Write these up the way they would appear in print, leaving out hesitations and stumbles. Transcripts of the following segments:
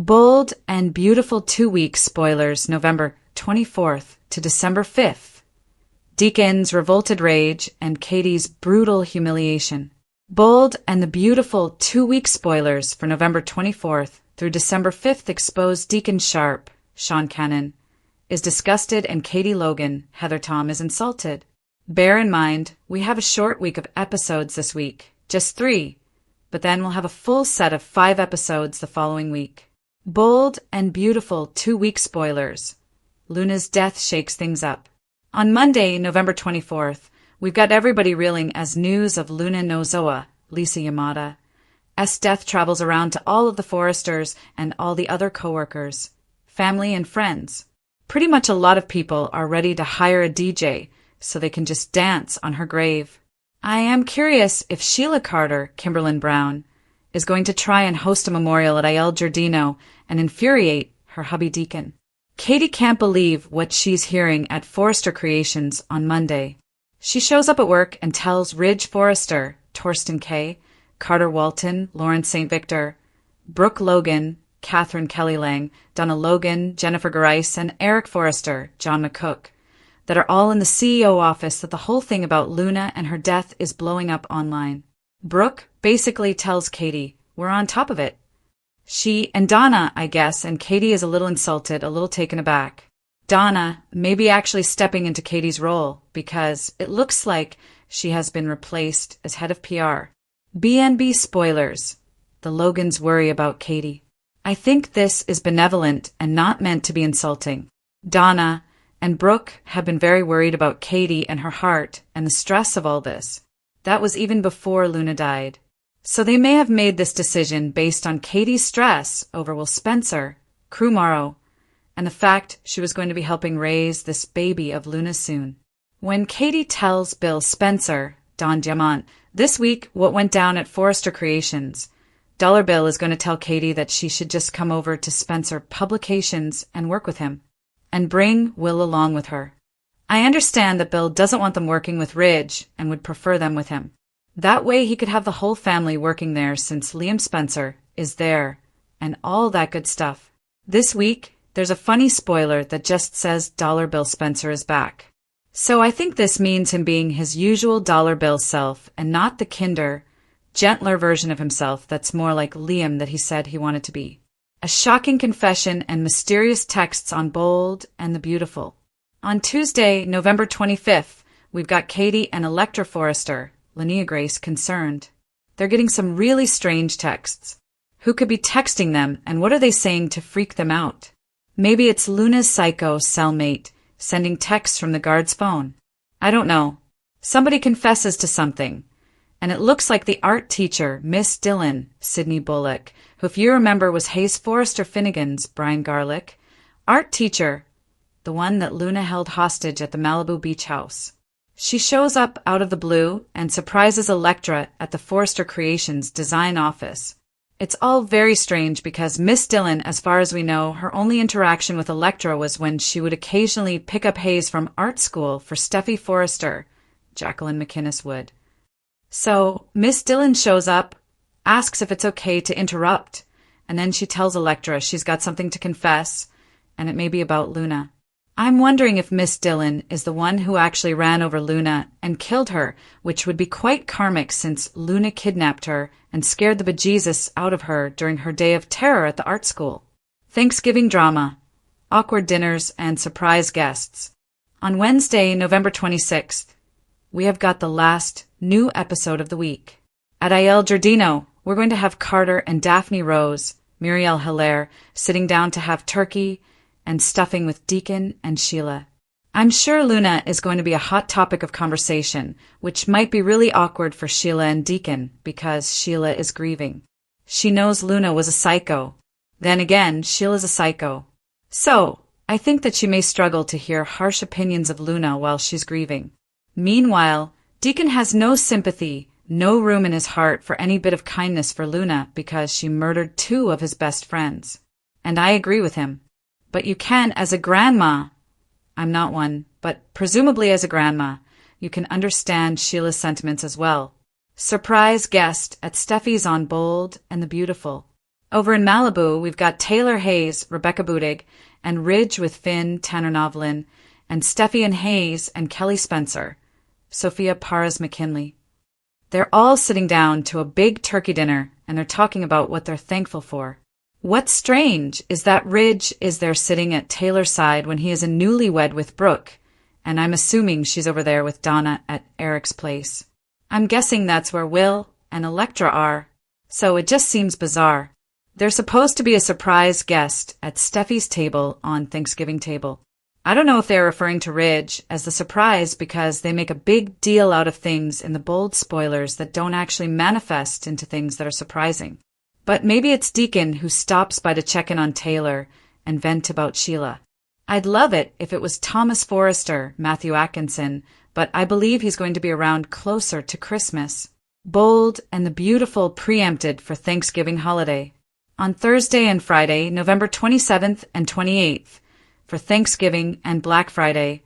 Bold and beautiful 2-week spoilers November 24th to December 5th. Deacon's revolted rage and Katie's brutal humiliation. Bold and the beautiful 2-week spoilers for November 24th through December 5th expose Deacon Sharp, Sean Cannon, is disgusted and Katie Logan, Heather Tom, is insulted. Bear in mind, we have a short week of episodes this week, just 3, but then we'll have a full set of 5 episodes the following week. Bold and beautiful 2-week spoilers. Luna's death shakes things up. On Monday, November 24th, we've got everybody reeling as news of Luna Nozoa, Lisa Yamada's death travels around to all of the Forresters and all the other coworkers, family and friends. Pretty much a lot of people are ready to hire a DJ so they can just dance on her grave. I am curious if Sheila Carter, Kimberlyn Brown, is going to try and host a memorial at Il Giardino and infuriate her hubby Deacon. Katie can't believe what she's hearing at Forrester Creations on Monday. She shows up at work and tells Ridge Forrester, Torsten Kay, Carter Walton, Lauren St. Victor, Brooke Logan, Catherine Kelly Lang, Donna Logan, Jennifer Grice, and Eric Forrester, John McCook, that are all in the CEO office that the whole thing about Luna and her death is blowing up online. Brooke basically tells Katie, we're on top of it. She and Donna, I guess, and Katie is a little insulted, a little taken aback. Donna maybe actually stepping into Katie's role because it looks like she has been replaced as head of PR. BNB spoilers. The Logans worry about Katie. I think this is benevolent and not meant to be insulting. Donna and Brooke have been very worried about Katie and her heart and the stress of all this. That was even before Luna died. So they may have made this decision based on Katie's stress over Will Spencer, Crew Morrow, and the fact she was going to be helping raise this baby of Luna soon. When Katie tells Bill Spencer, Don Diamant, this week what went down at Forrester Creations, Dollar Bill is going to tell Katie that she should just come over to Spencer Publications and work with him, and bring Will along with her. I understand that Bill doesn't want them working with Ridge and would prefer them with him. That way he could have the whole family working there since Liam Spencer is there and all that good stuff. This week, there's a funny spoiler that just says Dollar Bill Spencer is back. So I think this means him being his usual Dollar Bill self and not the kinder, gentler version of himself that's more like Liam that he said he wanted to be. A shocking confession and mysterious texts on Bold and the Beautiful. On Tuesday, November 25th, we've got Katie and Electra Forrester, Linnea Grace, concerned. They're getting some really strange texts. Who could be texting them, and what are they saying to freak them out? Maybe it's Luna's psycho cellmate sending texts from the guard's phone. I don't know. Somebody confesses to something, and it looks like the art teacher, Miss Dillon, Sydney Bullock, who if you remember was Hayes Forrester Finnegan's Brian Garlick, art teacher, the one that Luna held hostage at the Malibu beach house. She shows up out of the blue and surprises Electra at the Forrester Creations design office. It's all very strange because Miss Dillon, as far as we know, her only interaction with Electra was when she would occasionally pick up Hayes from art school for Steffi Forrester, Jacqueline McInnes would. So Miss Dillon shows up, asks if it's okay to interrupt, and then she tells Electra she's got something to confess, and it may be about Luna. I'm wondering if Miss Dillon is the one who actually ran over Luna and killed her, which would be quite karmic since Luna kidnapped her and scared the bejesus out of her during her day of terror at the art school. Thanksgiving drama, awkward dinners, and surprise guests. On Wednesday, November 26th, we have got the last new episode of the week. At Il Giardino, we're going to have Carter and Daphne Rose, Muriel Hilaire, sitting down to have turkey and stuffing with Deacon and Sheila. I'm sure Luna is going to be a hot topic of conversation, which might be really awkward for Sheila and Deacon because Sheila is grieving. She knows Luna was a psycho. Then again, Sheila's a psycho. So, I think that she may struggle to hear harsh opinions of Luna while she's grieving. Meanwhile, Deacon has no sympathy, no room in his heart for any bit of kindness for Luna because she murdered 2 of his best friends. And I agree with him. But you can, as a grandma, I'm not one, but presumably as a grandma, you can understand Sheila's sentiments as well. Surprise guest at Steffi's on Bold and the Beautiful. Over in Malibu, we've got Taylor Hayes, Rebecca Budig, and Ridge with Finn, Tanner Novlin, and Steffi and Hayes and Kelly Spencer, Sophia Paras McKinley. They're all sitting down to a big turkey dinner, and they're talking about what they're thankful for. What's strange is that Ridge is there sitting at Taylor's side when he is a newlywed with Brooke, and I'm assuming she's over there with Donna at Eric's place. I'm guessing that's where Will and Electra are, so it just seems bizarre. They're supposed to be a surprise guest at Steffi's table on Thanksgiving table. I don't know if they're referring to Ridge as the surprise because they make a big deal out of things in the bold spoilers that don't actually manifest into things that are surprising. But maybe it's Deacon who stops by to check in on Taylor and vent about Sheila. I'd love it if it was Thomas Forrester, Matthew Atkinson, but I believe he's going to be around closer to Christmas. Bold and the Beautiful preempted for Thanksgiving holiday. On Thursday and Friday, November 27th and 28th, for Thanksgiving and Black Friday,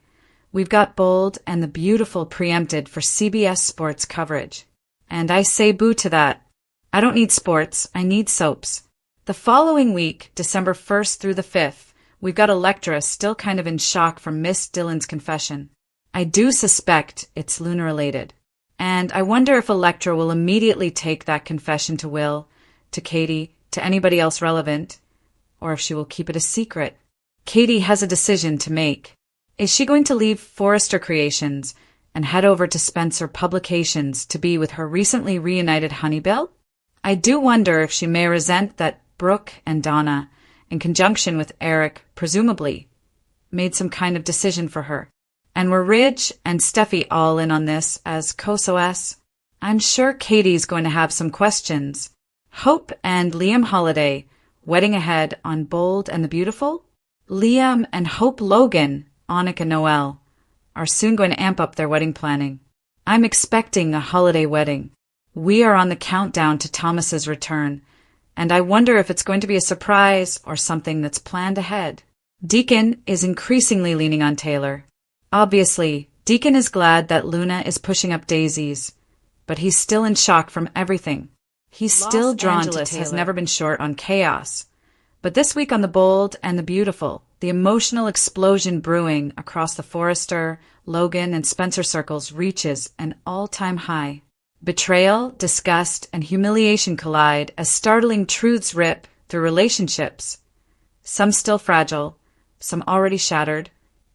we've got Bold and the Beautiful preempted for CBS Sports coverage. And I say boo to that. I don't need sports, I need soaps. The following week, December 1st through the 5th, we've got Electra still kind of in shock from Miss Dillon's confession. I do suspect it's Luna-related. And I wonder if Electra will immediately take that confession to Will, to Katie, to anybody else relevant, or if she will keep it a secret. Katie has a decision to make. Is she going to leave Forrester Creations and head over to Spencer Publications to be with her recently reunited Honeybill? I do wonder if she may resent that Brooke and Donna, in conjunction with Eric, presumably, made some kind of decision for her. And were Ridge and Steffi all in on this as COSOS? I'm sure Katie's going to have some questions. Hope and Liam Holiday, wedding ahead on Bold and the Beautiful? Liam and Hope Logan, Annika Noel, are soon going to amp up their wedding planning. I'm expecting a holiday wedding. We are on the countdown to Thomas's return, and I wonder if it's going to be a surprise or something that's planned ahead. Deacon is increasingly leaning on Taylor. Obviously, Deacon is glad that Luna is pushing up daisies, but he's still in shock from everything. He's still drawn to Taylor. Has never been short on chaos. But this week on The Bold and the Beautiful, the emotional explosion brewing across the Forrester, Logan, and Spencer circles reaches an all-time high. Betrayal, disgust, and humiliation collide as startling truths rip through relationships. Some still fragile, some already shattered,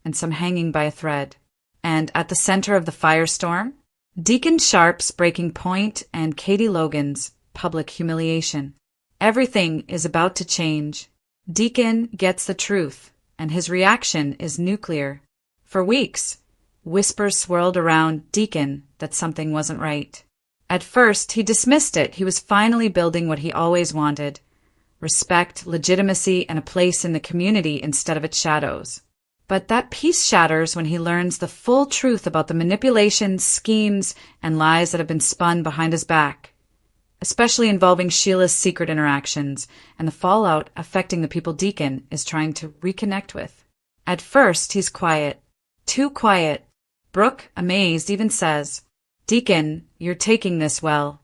and some hanging by a thread. And at the center of the firestorm, Deacon Sharp's breaking point and Katie Logan's public humiliation. Everything is about to change. Deacon gets the truth, and his reaction is nuclear. For weeks, whispers swirled around Deacon that something wasn't right. At first, he dismissed it. He was finally building what he always wanted: respect, legitimacy, and a place in the community instead of its shadows. But that peace shatters when he learns the full truth about the manipulations, schemes, and lies that have been spun behind his back, especially involving Sheila's secret interactions and the fallout affecting the people Deacon is trying to reconnect with. At first, he's quiet. Too quiet. Brooke, amazed, even says, "Deacon, you're taking this well."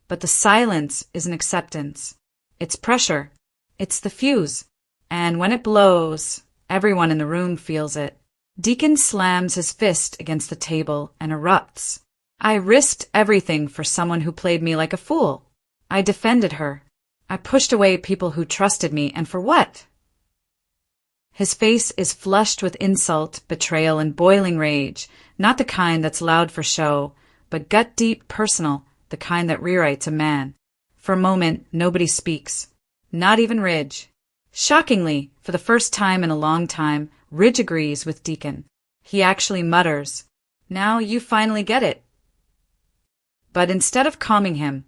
But the silence isn't acceptance. It's pressure. It's the fuse. And when it blows, everyone in the room feels it. Deacon slams his fist against the table and erupts. "I risked everything for someone who played me like a fool. I defended her. I pushed away people who trusted me, and for what?" His face is flushed with insult, betrayal, and boiling rage, not the kind that's loud for show, but gut-deep personal, the kind that rewrites a man. For a moment, nobody speaks. Not even Ridge. Shockingly, for the first time in a long time, Ridge agrees with Deacon. He actually mutters, "Now you finally get it." But instead of calming him,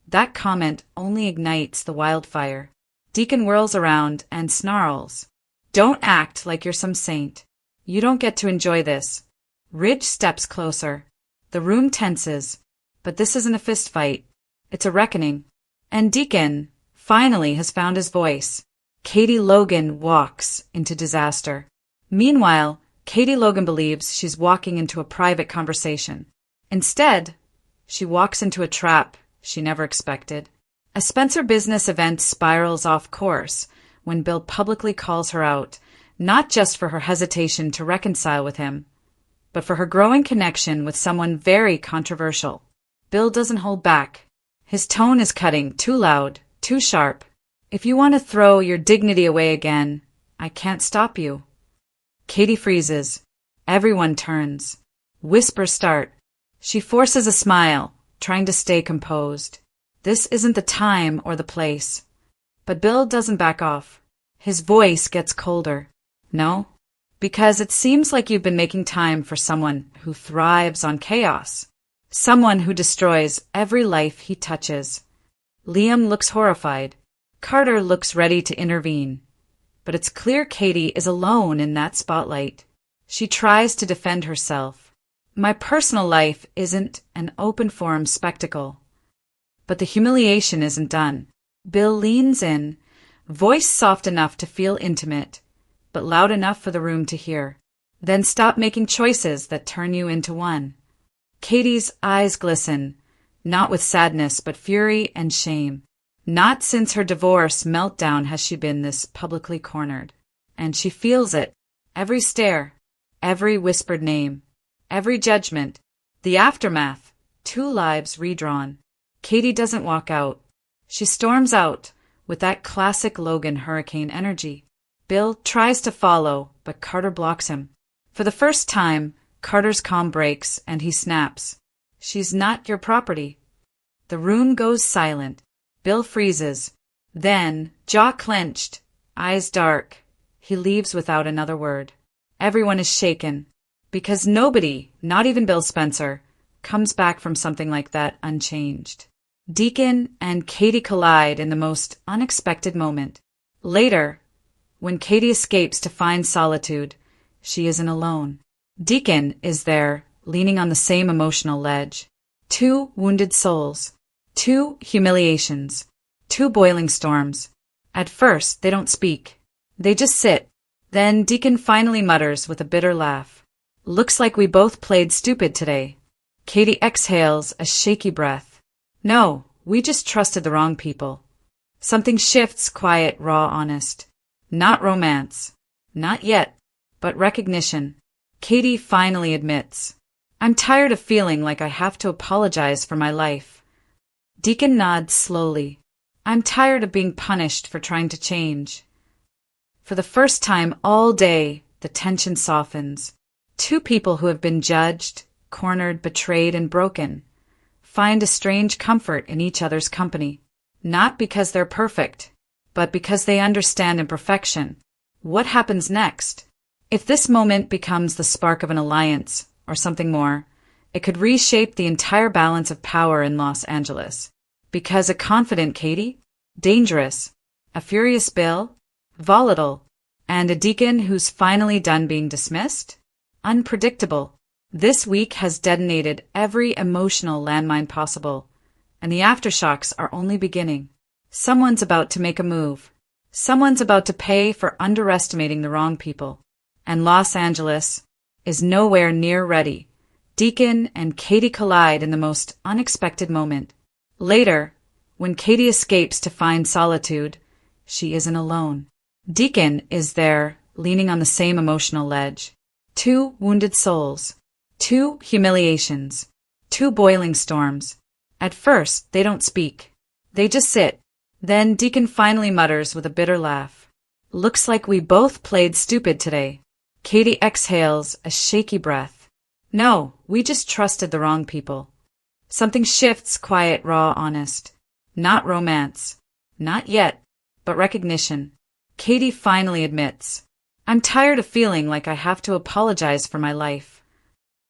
that comment only ignites the wildfire. Deacon whirls around and snarls, "Don't act like you're some saint. You don't get to enjoy this." Ridge steps closer. The room tenses, but this isn't a fist fight. It's a reckoning. And Deacon, finally, has found his voice. Katie Logan walks into disaster. Meanwhile, Katie Logan believes she's walking into a private conversation. Instead, she walks into a trap she never expected. A Spencer business event spirals off course when Bill publicly calls her out, not just for her hesitation to reconcile with him, but for her growing connection with someone very controversial. Bill doesn't hold back. His tone is cutting, too loud, too sharp. If you want to throw your dignity away again, I can't stop you. Katie freezes. Everyone turns. Whispers start. She forces a smile, trying to stay composed. This isn't the time or the place. But Bill doesn't back off. His voice gets colder. No? Because it seems like you've been making time for someone who thrives on chaos. Someone who destroys every life he touches. Liam looks horrified. Carter looks ready to intervene. But it's clear Katie is alone in that spotlight. She tries to defend herself. My personal life isn't an open-forum spectacle. But the humiliation isn't done. Bill leans in, voice soft enough to feel intimate, but loud enough for the room to hear. Then stop making choices that turn you into one. Katie's eyes glisten, not with sadness but fury and shame. Not since her divorce meltdown has she been this publicly cornered. And she feels it. Every stare, every whispered name, every judgment, the aftermath, 2 lives redrawn. Katie doesn't walk out. She storms out with that classic Logan hurricane energy. Bill tries to follow, but Carter blocks him. For the first time, Carter's calm breaks and he snaps. She's not your property. The room goes silent. Bill freezes. Then, jaw clenched, eyes dark, he leaves without another word. Everyone is shaken, because nobody, not even Bill Spencer, comes back from something like that unchanged. Deacon and Katie collide in the most unexpected moment. Later, when Katie escapes to find solitude, she isn't alone. Deacon is there, leaning on the same emotional ledge. 2 wounded souls. 2 humiliations. 2 boiling storms. At first, they don't speak. They just sit. Then Deacon finally mutters with a bitter laugh. Looks like we both played stupid today. Katie exhales a shaky breath. No, we just trusted the wrong people. Something shifts, quiet, raw, honest. Not romance. Not yet, but recognition. Katie finally admits. I'm tired of feeling like I have to apologize for my life. Deacon nods slowly. I'm tired of being punished for trying to change. For the first time all day, the tension softens. 2 people who have been judged, cornered, betrayed, and broken find a strange comfort in each other's company. Not because they're perfect, but because they understand imperfection. What happens next? If this moment becomes the spark of an alliance, or something more, it could reshape the entire balance of power in Los Angeles. Because a confident Katie, dangerous, a furious Bill, volatile, and a Deacon who's finally done being dismissed, unpredictable. This week has detonated every emotional landmine possible, and the aftershocks are only beginning. Someone's about to make a move. Someone's about to pay for underestimating the wrong people. And Los Angeles is nowhere near ready. Deacon and Katie collide in the most unexpected moment. Later, when Katie escapes to find solitude, she isn't alone. Deacon is there, leaning on the same emotional ledge. 2 wounded souls. 2 humiliations. 2 boiling storms. At first, they don't speak. They just sit. Then Deacon finally mutters with a bitter laugh. Looks like we both played stupid today. Katie exhales a shaky breath. No, we just trusted the wrong people. Something shifts, quiet, raw, honest. Not romance. Not yet, but recognition. Katie finally admits. I'm tired of feeling like I have to apologize for my life.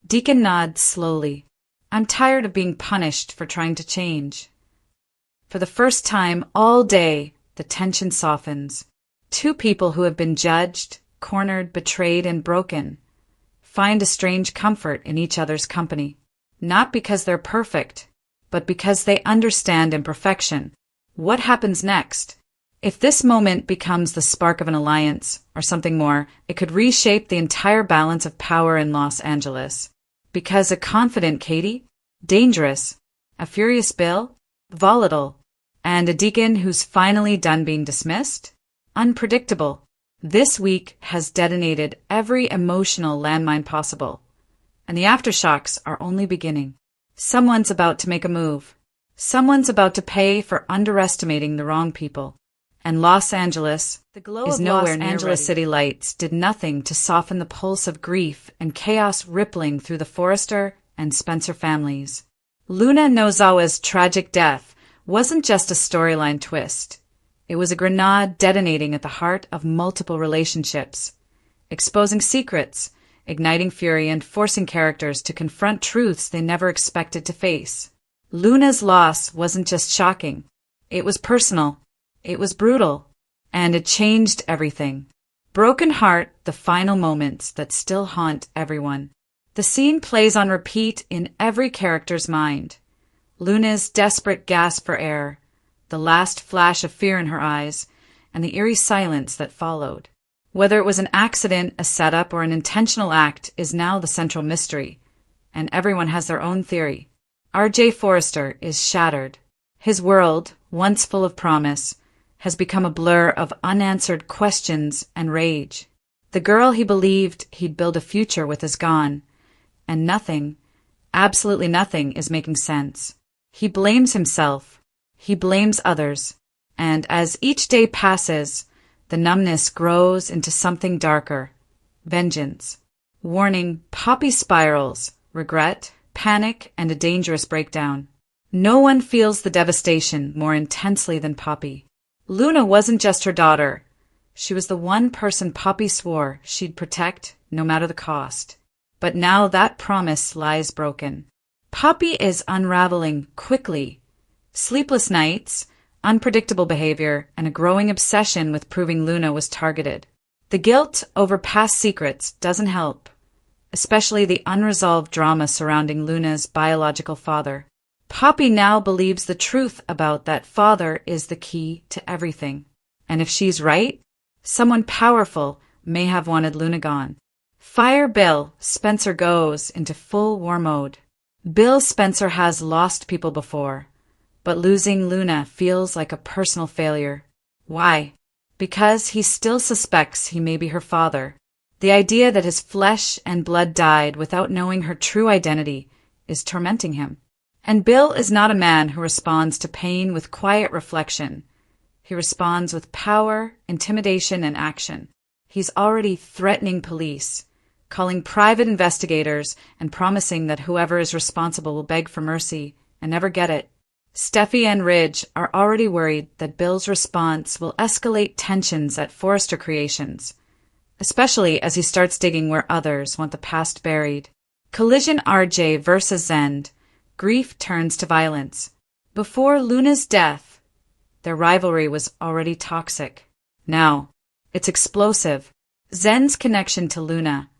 Deacon nods slowly. I'm tired of being punished for trying to change. For the first time all day, the tension softens. 2 people who have been judged, cornered, betrayed, and broken find a strange comfort in each other's company. Not because they're perfect, but because they understand imperfection. What happens next? If this moment becomes the spark of an alliance, or something more, it could reshape the entire balance of power in Los Angeles. Because a confident Katie, dangerous, a furious Bill, volatile, And a Deacon who's finally done being dismissed? Unpredictable. This week has detonated every emotional landmine possible. And the aftershocks are only beginning. Someone's about to make a move. Someone's about to pay for underestimating the wrong people. And Los Angeles is nowhere near Angeles ready. City lights did nothing to soften the pulse of grief and chaos rippling through the Forrester and Spencer families. Luna Nozawa's tragic death wasn't just a storyline twist. It was a grenade detonating at the heart of multiple relationships, exposing secrets, igniting fury, and forcing characters to confront truths they never expected to face. Luna's loss wasn't just shocking. It was personal. It was brutal. And it changed everything. Broken Heart, the final moments that still haunt everyone. The scene plays on repeat in every character's mind. Luna's desperate gasp for air, the last flash of fear in her eyes, and the eerie silence that followed. Whether it was an accident, a setup, or an intentional act is now the central mystery, and everyone has their own theory. R.J. Forrester is shattered. His world, once full of promise, has become a blur of unanswered questions and rage. The girl he believed he'd build a future with is gone, and nothing, absolutely nothing, is making sense. He blames himself. He blames others. And as each day passes, the numbness grows into something darker. Vengeance. Warning: Poppy spirals, regret, panic, and a dangerous breakdown. No one feels the devastation more intensely than Poppy. Luna wasn't just her daughter. She was the one person Poppy swore she'd protect, no matter the cost. But now that promise lies broken. Poppy is unraveling quickly. Sleepless nights, unpredictable behavior, and a growing obsession with proving Luna was targeted. The guilt over past secrets doesn't help, especially the unresolved drama surrounding Luna's biological father. Poppy now believes the truth about that father is the key to everything. And if she's right, someone powerful may have wanted Luna gone. Fire Bill Spencer goes into full war mode. Bill Spencer has lost people before, but losing Luna feels like a personal failure. Why? Because he still suspects he may be her father. The idea that his flesh and blood died without knowing her true identity is tormenting him. And Bill is not a man who responds to pain with quiet reflection. He responds with power, intimidation, and action. He's already threatening police, calling private investigators, and promising that whoever is responsible will beg for mercy and never get it. Steffi and Ridge are already worried that Bill's response will escalate tensions at Forrester Creations, especially as he starts digging where others want the past buried. Collision RJ versus Zend. Grief turns to violence. Before Luna's death, their rivalry was already toxic. Now, it's explosive. Zen's connection to Luna,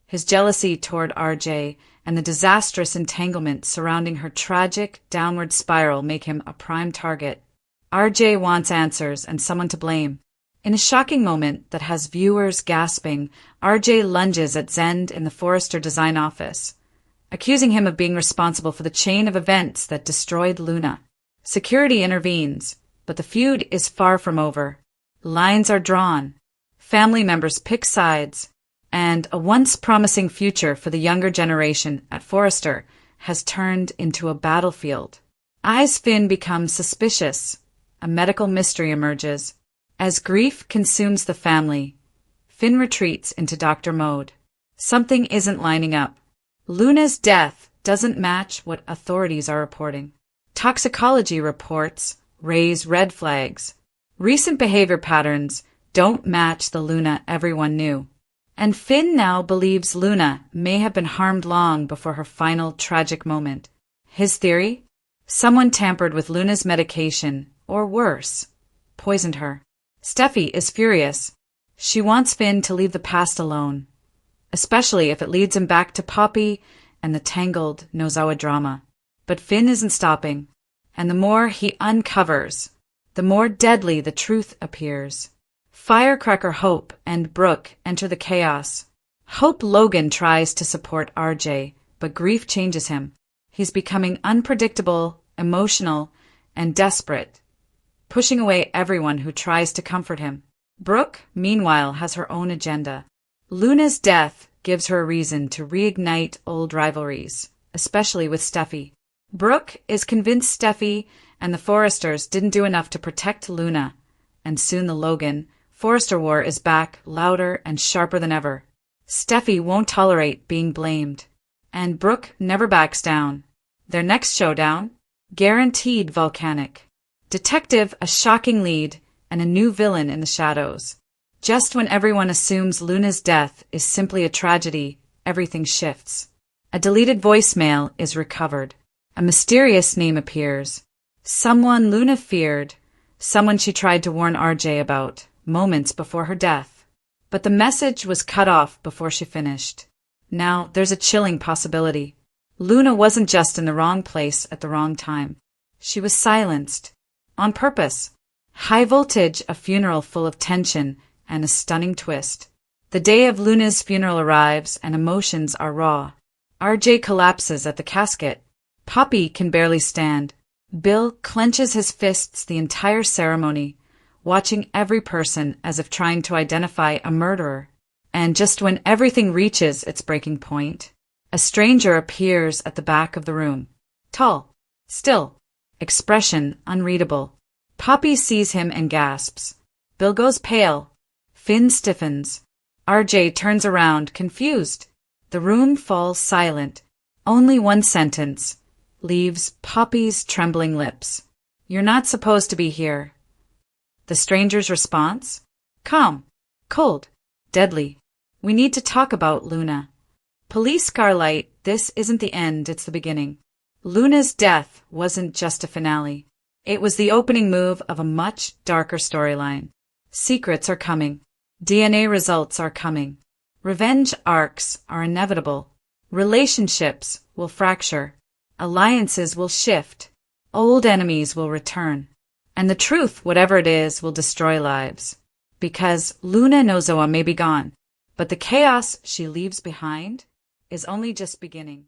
his jealousy toward RJ, and the disastrous entanglement surrounding her tragic downward spiral make him a prime target. RJ wants answers and someone to blame. In a shocking moment that has viewers gasping, RJ lunges at Zend in the Forrester design office, accusing him of being responsible for the chain of events that destroyed Luna. Security intervenes, but the feud is far from over. Lines are drawn. Family members pick sides, and a once promising future for the younger generation at Forrester has turned into a battlefield. As Finn becomes suspicious, a medical mystery emerges. As grief consumes the family, Finn retreats into doctor mode. Something isn't lining up. Luna's death doesn't match what authorities are reporting. Toxicology reports raise red flags. Recent behavior patterns don't match the Luna everyone knew. And Finn now believes Luna may have been harmed long before her final tragic moment. His theory? Someone tampered with Luna's medication, or worse, poisoned her. Steffi is furious. She wants Finn to leave the past alone, especially if it leads him back to Poppy and the tangled Nozawa drama. But Finn isn't stopping, and the more he uncovers, the more deadly the truth appears. Firecracker Hope and Brooke enter the chaos. Hope Logan tries to support RJ, but grief changes him. He's becoming unpredictable, emotional, and desperate. pushing away everyone who tries to comfort him. Brooke, meanwhile, has her own agenda. Luna's death gives her a reason to reignite old rivalries, especially with Steffi. Brooke is convinced Steffi and the Forresters didn't do enough to protect Luna, and soon the Logan Forrester war is back, louder and sharper than ever. Steffi won't tolerate being blamed, and Brooke never backs down. Their next showdown? Guaranteed volcanic. Detective, a shocking lead, and a new villain in the shadows. Just when everyone assumes Luna's death is simply a tragedy, everything shifts. A deleted voicemail is recovered. A mysterious name appears. Someone Luna feared, someone she tried to warn RJ about, moments before her death. But the message was cut off before she finished. Now, there's a chilling possibility. Luna wasn't just in the wrong place at the wrong time. She was silenced. On purpose. High Voltage, a funeral full of tension and a stunning twist. The day of Luna's funeral arrives and emotions are raw. RJ collapses at the casket. Poppy can barely stand. Bill clenches his fists the entire ceremony, watching every person as if trying to identify a murderer. And just when everything reaches its breaking point, a stranger appears at the back of the room. Tall, still, expression unreadable. Poppy sees him and gasps. Bill goes pale. Finn stiffens. RJ turns around, confused. The room falls silent. Only one sentence leaves Poppy's trembling lips. "You're not supposed to be here." The stranger's response? Calm, cold, deadly. "We need to talk about Luna." Police Scarlight, this isn't the end, it's the beginning. Luna's death wasn't just a finale. It was the opening move of a much darker storyline. Secrets are coming. DNA results are coming. Revenge arcs are inevitable. Relationships will fracture. Alliances will shift. Old enemies will return. And the truth, whatever it is, will destroy lives. Because Luna Nozowa may be gone, but the chaos she leaves behind is only just beginning.